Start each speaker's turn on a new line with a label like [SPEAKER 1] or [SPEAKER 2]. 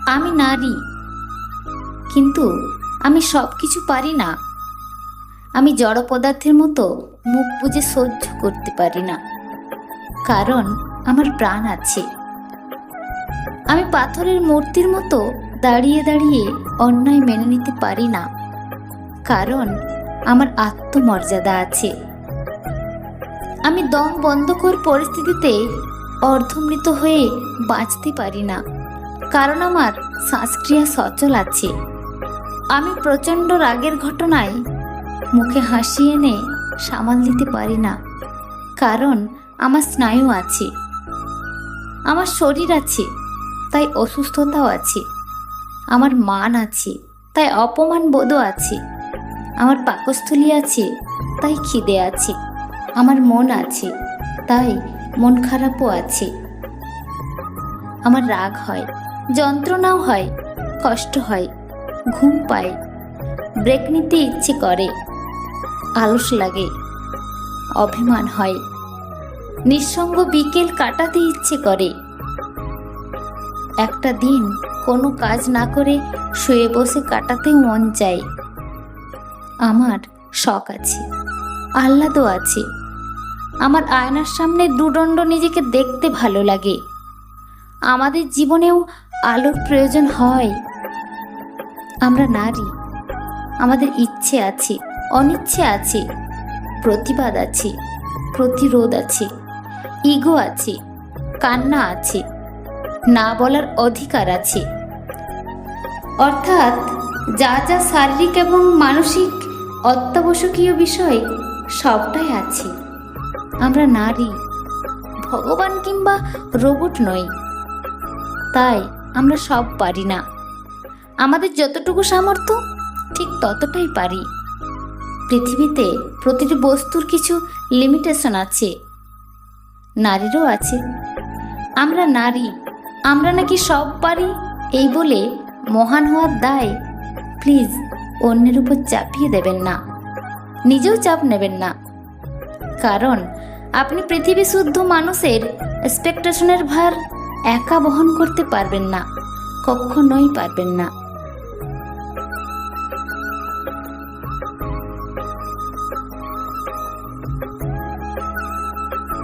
[SPEAKER 1] আমি নারী, কিন্তু আমি সব কিছু পারি না। আমি জড় পদার্থের মতো মুখ বুজে সহ্য করতে পারি না, কারণ আমার প্রাণ আছে। আমি পাথরের মূর্তির মতো দাঁড়িয়ে দাঁড়িয়ে অন্যায় মেনে নিতে পারি না, কারণ আমার আত্মমর্যাদা আছে। আমি দম বন্ধকর পরিস্থিতিতে অর্ধমৃত হয়ে বাঁচতে পারি না, কারণ আমার শ্বাসক্রিয়া সচল আছে। আমি প্রচণ্ড রাগের ঘটনায় মুখে হাসি এনে সামাল দিতে পারি না, কারণ আমার স্নায়ু আছে। আমার শরীর আছে, তাই অসুস্থতাও আছে। আমার মান আছে, তাই অপমান বোধও আছে। আমার পাকস্থলী আছে, তাই খিদে আছে। আমার মন আছে, তাই মন খারাপও আছে। আমার রাগ হয়, যন্ত্রণাও হয়, কষ্ট হয়, ঘুম পায়, ব্রেক নিতে ইচ্ছে করে, আলস লাগে, অভিমান হয়, নিঃসঙ্গ বিকেল কাটাতে ইচ্ছে করে। একটা দিন কোনো কাজ না করে শুয়ে বসে কাটাতেও মন চায়। আমার শখ আছে, আহ্লাদও আছে। আমার আয়নার সামনে দুদণ্ড নিজেকে দেখতে ভালো লাগে। আমাদের জীবনেও আলোর প্রয়োজন হয়। আমরা নারী, আমাদের ইচ্ছে আছে, অনিচ্ছে আছে, প্রতিবাদ আছে, প্রতিরোধ আছে, ইগো আছে, কান্না আছে, না বলার অধিকার আছে। অর্থাৎ যা যা শারীরিক এবং মানসিক অত্যাবশ্যকীয় বিষয় সবটাই আছে। আমরা নারী, ভগবান কিংবা রোবট নই, তাই আমরা সব পারি না। আমাদের যতটুকু সামর্থ্য ঠিক ততটাই পারি। পৃথিবীতে প্রতিটি বস্তুর কিছু লিমিটেশন আছে, নারীরও আছে। আমরা নারী, আমরা নাকি সব পারি এই বলে মহান হওয়ার দায় প্লিজ অন্যের উপর চাপিয়ে দেবেন না, নিজেও চাপ নেবেন না। কারণ আপনি পৃথিবী শুদ্ধ মানুষের এক্সপেকটেশনের ভার একা বহন করতে পারবেন না, কখনোই পারবেন না।